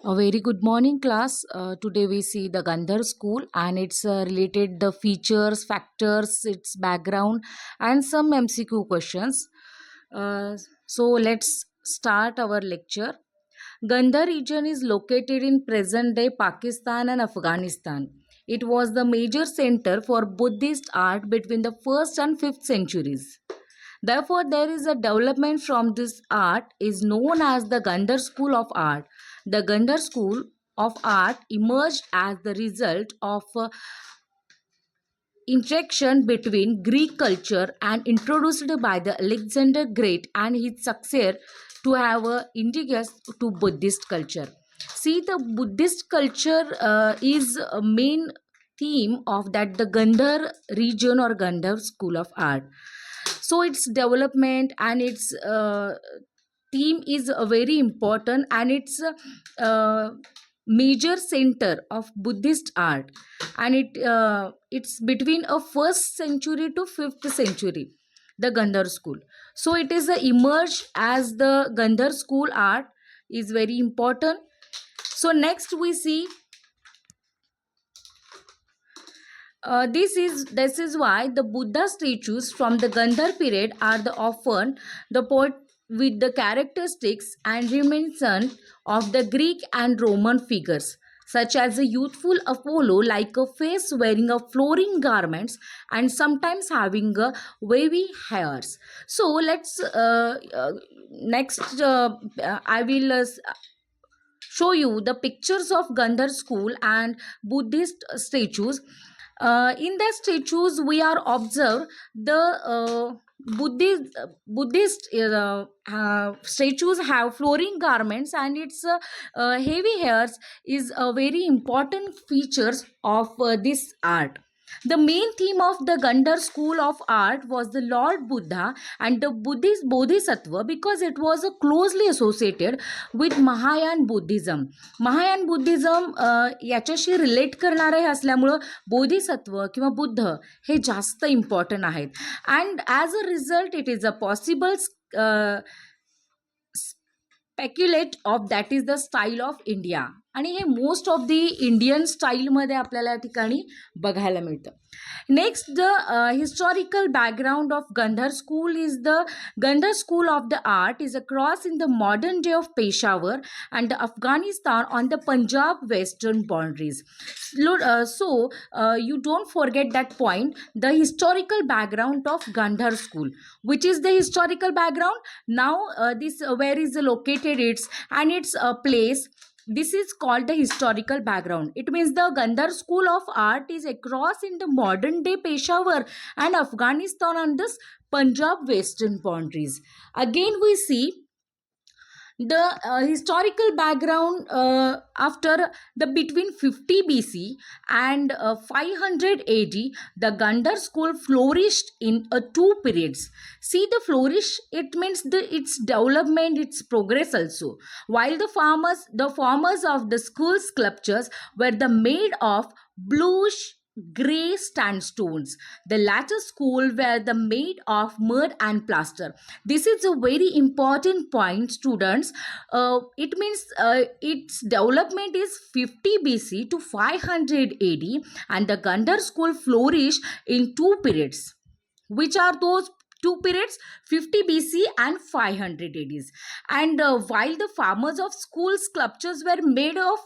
A very good morning, class. Today we see the Gandhar School and it's related the features, factors, its background, and some MCQ questions. So let's start our lecture. Gandhar region is located in present-day Pakistan and Afghanistan. It was the major center for Buddhist art between the 1st and 5th centuries. Therefore, there is a development from this art is known as the Gandhar School of Art. The Gandhar School of Art emerged as the result of interaction between Greek culture and introduced by the Alexander Great and his successor to have a indigenous to Buddhist culture. See, the Buddhist culture is a main theme of that the Gandhar region or Gandhar School of Art. So its development and its theme is very important, and it's major center of Buddhist art, and it's between a 1st century to 5th century, the Gandhar school. So it is emerged as the Gandhar school art is very important. So next we see this is why the Buddha statues from the Gandhar period are the often the poet with the characteristics and reminiscent of the Greek and Roman figures, such as a youthful Apollo like a face wearing a flowing garments and sometimes having a wavy hairs. So let's next I will show you the pictures of Gandhar school and Buddhist statues. In the statues, we are observe the Buddhist statues have flowing garments, and its heavy hairs is a very important features of this art. The main theme of the Gandhar school of art was the Lord Buddha and the Buddhist Bodhisattva, because it was closely associated with Mahayana Buddhism. Mahayana Buddhism याच्याशी relate करणारं हे असल्यामुळं बोधिसत्व किंवा बुद्ध हे जास्त important आहेत. And as a result it is a possible speculate of that is the style of India, आणि हे most of the Indian स्टाईलमध्ये आपल्याला या ठिकाणी बघायला मिळतं. Next, the historical background of Gandhar school is the Gandhar school of the art is across in the modern day of Peshawar and Afghanistan on the Punjab western boundaries. You don't forget that point. The historical background of Gandhar school, which is the historical background. Now, this where is located its and its place. This is called the historical background. It means the Gandhar School of Art is across in the modern day Peshawar and Afghanistan on this Punjab western boundaries. Again, we see the historical background after the between 50 BC and 500 AD, the Gandhar school flourished in two periods. See, the flourish, it means its development, its progress also. While the formers of the school sculptures were the made of bluish grey sandstones. The latter school were the made of mud and plaster. This is a very important point, students. It means its development is 50 BC to 500 AD, and the Gandhar school flourished in two periods. Which are those two periods? 50 BC and 500 ADs. And while the farmers of school sculptures were made of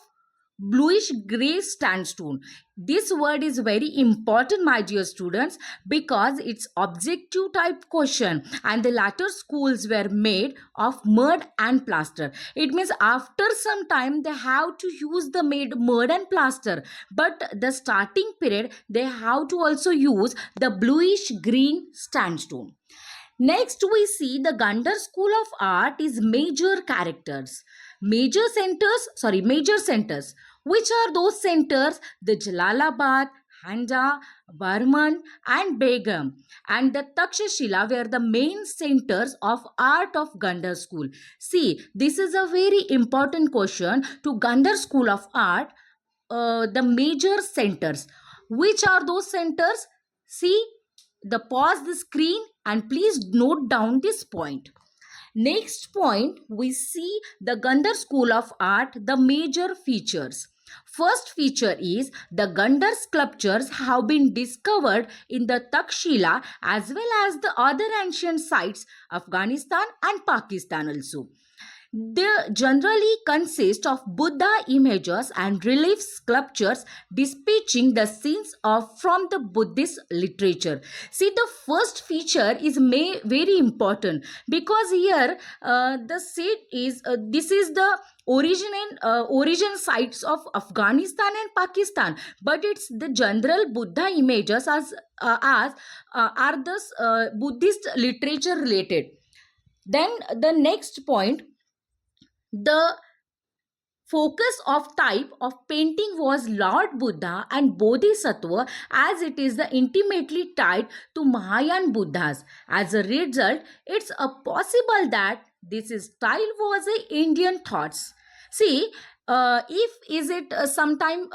bluish gray sandstone. This word is very important, my dear students, because it's objective type question, and the latter schools were made of mud and plaster. It means after some time they have to use the made mud and plaster, but the starting period they have to also use the bluish green sandstone. Next, we see the Gandhar School of Art is major characters. Major centers. Which are those centers? The Jalalabad, Handa, Barman, and Begum, and the Takshashila were the main centers of art of Gandhar School. See, this is a very important question to Gandhar School of Art. The major centers. Which are those centers? See, pause the screen and please note down this point. Next point, we see the Gandhar School of Art, the major features. First feature is the Gandhar sculptures have been discovered in the Takshila as well as the other ancient sites, Afghanistan and Pakistan also. They generally consist of Buddha images and relief sculptures depicting the scenes of from the Buddhist literature. See, the first feature is very important because here the set is this is the origin sites of Afghanistan and Pakistan, but it's the general Buddha images as are the Buddhist literature related. Then the next point, the focus of type of painting was Lord Buddha and Bodhisattva, as it is the intimately tied to Mahayana Buddhas. As a result, it's a possible that this style was a Indian thoughts. See, if is it sometime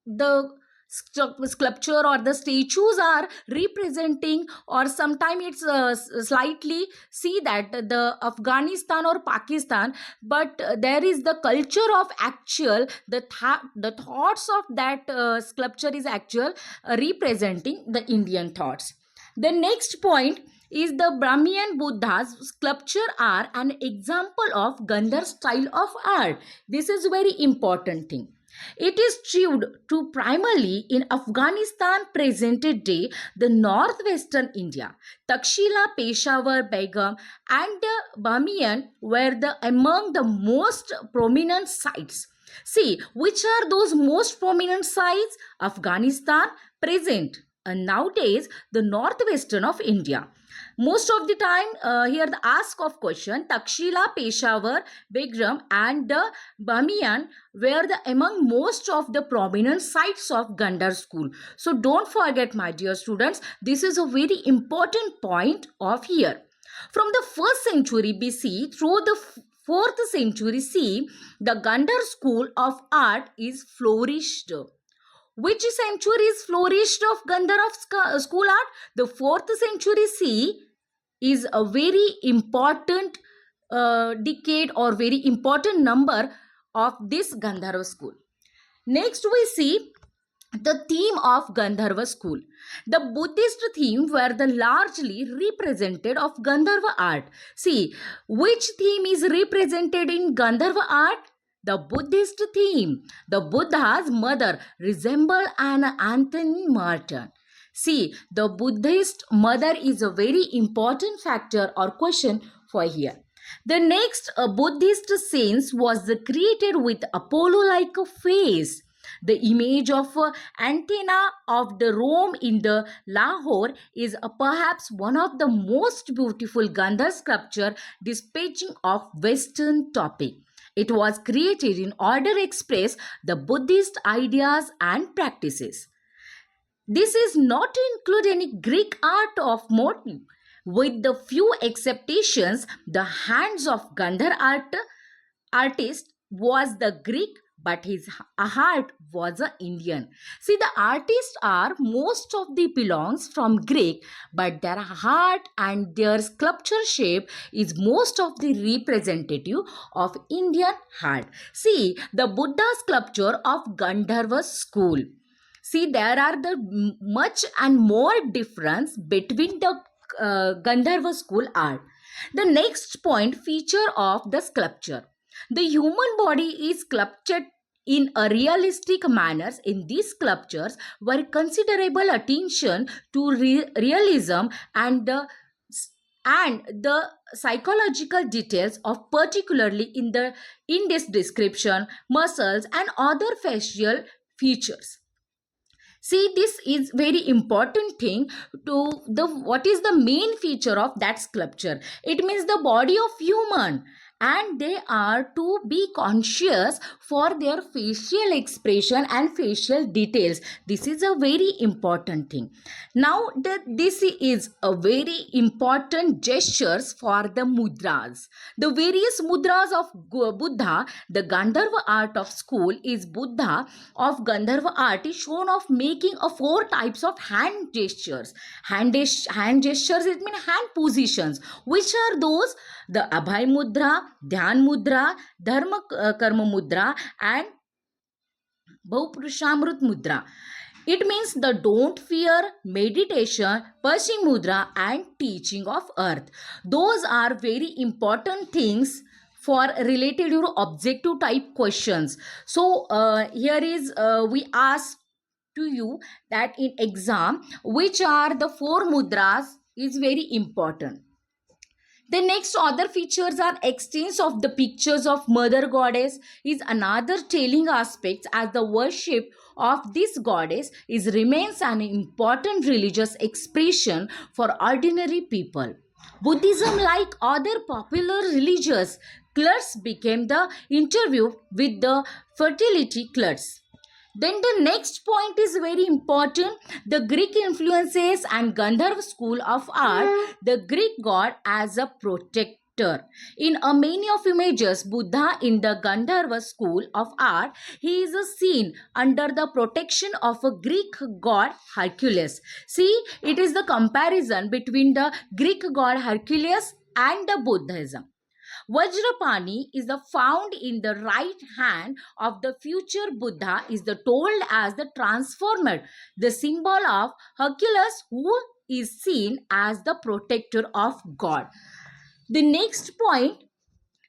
the sculpture or the statues are representing, or sometimes it's slightly see that the Afghanistan or Pakistan, but there is the culture of actual the thoughts of that sculpture is actual representing the Indian thoughts. The next point is the Brahmian Buddha's sculpture are an example of Gandhar style of art. This is very important thing. It is true to primarily in Afghanistan present day, the northwestern India. Takshila, Peshawar, Begum and Bamiyan were among the most prominent sites. See, which are those most prominent sites? Afghanistan present and nowadays the northwestern of India. Most of the time here the ask of question, Takshila, Peshawar, Begram and Bamiyan were among most of the prominent sites of Gandhar school. So don't forget, my dear students, this is a very important point of here. From the 1st century BC through the 4th century CE, the Gandhar school of art is flourished. Which century is flourished of Gandhara school art? The 4th century CE is a very important decade or very important number of this Gandhara school. Next we see the theme of Gandharva school. The Buddhist theme were the largely represented of Gandharva art. See, which theme is represented in Gandharva art? The Buddhist theme. The Buddha's mother resembled an Anthony Martin. See, the Buddhist mother is a very important factor or question for here. The next Buddhist saint was created with Apollo-like a face. The image of antenna of the Rome in the Lahore is perhaps one of the most beautiful Gandhar sculpture depicting of Western topic. It was created in order to express the Buddhist ideas and practices. This is not to include any Greek art of motif. With the few exceptions, the hands of Gandhar artist was the Greek, but his heart was a Indian. See, the artists are most of the belongs from Greek, but their heart and their sculpture shape is most of the representative of Indian heart. See, the Buddha sculpture of Gandharva school. See, there are the much and more difference between the Gandharva school art. The next point, feature of the sculpture. The human body is sculptured in a realistic manner. In these sculptures were considerable attention to realism and the psychological details of particularly in this description, muscles and other facial features. See, this is very important thing to the what is the main feature of that sculpture. It means the body of human and they are to be conscious for their facial expression and facial details. This is a very important thing. Now this is a very important gestures for the mudras. The various mudras of Buddha, the Gandharva art of school is Buddha of Gandharva art is shown of making a 4 types of hand gestures. Hand gestures, it means hand positions. Which are those? The Abhay Mudra, Dhyan Mudra, Dharma Karma Mudra, and Bahupurushamrut Mudra. It means the don't fear, meditation, Pashim Mudra, and teaching of earth. Those are very important things for related to objective type questions. So here is we ask to you that in exam which are the 4 mudras is very important. The next other features are exchange of the pictures of Mother Goddess is another telling aspect, as the worship of this goddess is remains an important religious expression for ordinary people. Buddhism, like other popular religious cults, became the interview with the fertility cults. Then the next point is very important. The Greek influences and Gandhar school of art, the Greek god as a protector. In many of images, Buddha in the Gandharva school of art, he is seen under the protection of a Greek god Hercules. See, it is the comparison between the Greek god Hercules and the Buddhism. Vajrapani is the found in the right hand of the future Buddha is the told as the transformer, the symbol of Hercules who is seen as the protector of God. The next point,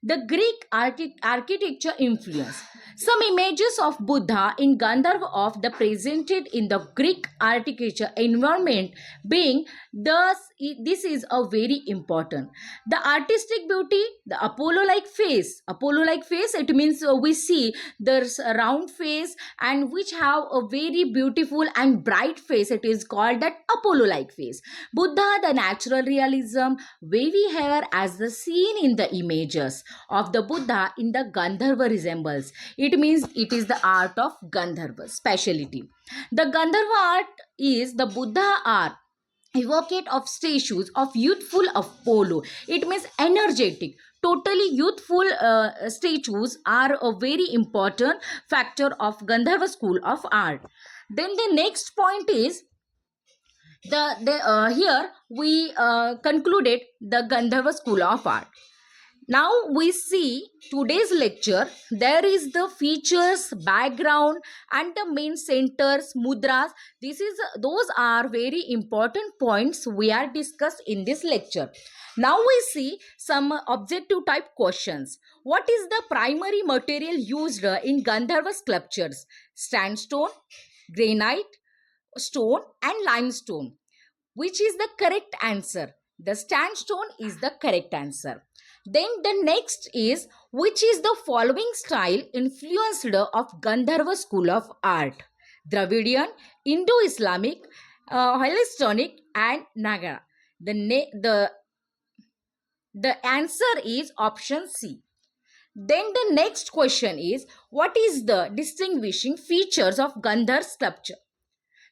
the Greek architecture influence. Some images of Buddha in Gandharva of the presented in the Greek architecture environment being thus this is a very important. The artistic beauty, the Apollo-like face. Apollo-like face, it means we see there's a round face and which have a very beautiful and bright face. It is called that Apollo-like face. Buddha, the natural realism, wavy hair as the seen in the images of the Buddha in the Gandharva resembles. It means it is the art of Gandharva speciality. The Gandharva art is the Buddha art evocate of statues of youthful Apollo. It means energetic, totally youthful statues are a very important factor of Gandharva school of art. Then the next point is here we concluded the Gandharva school of art. Now we see today's lecture. There is the features, background, and the main centers, mudras. Those are very important points we are discussed in this lecture. Now we see some objective type questions. What is the primary material used in Gandharva sculptures? Sandstone, granite, stone, and limestone. Which is the correct answer? The sandstone is the correct answer. Then the next is, which is the following style influenced of Gandharva school of art? Dravidian, Indo-Islamic, Hellenistic, and Nagara. The answer is option C. Then the next question is, what is the distinguishing features of Gandhar sculpture?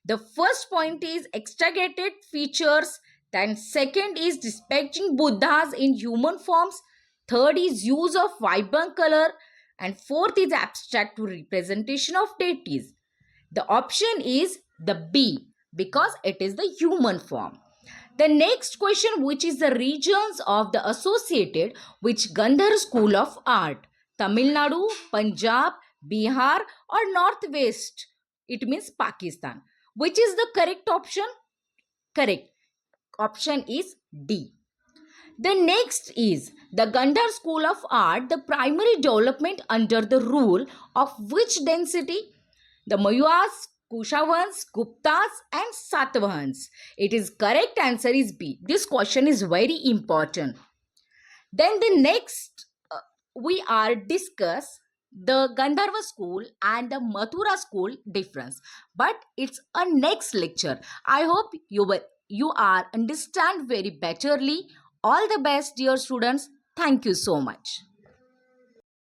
The first point is exaggerated features. Then second is depicting Buddhas in human forms. Third is use of vibrant color. And fourth is abstract representation of deities. The option is the B because it is the human form. The next question, which is the regions of the associated which Gandhar school of art? Tamil Nadu, Punjab, Bihar, or Northwest? It means Pakistan. Which is the correct option? Correct. Option is D. The next is the Gandhar school of art, the primary development under the rule of which dynasty? The Mayuras, Kushavans, Guptas, and Satvahans. It is correct answer is B. This question is very important. Then the next we are discuss the Gandharva school and the Mathura school difference. But it's a next lecture. I hope you are understand very betterly. All the best, dear students. Thank you so much.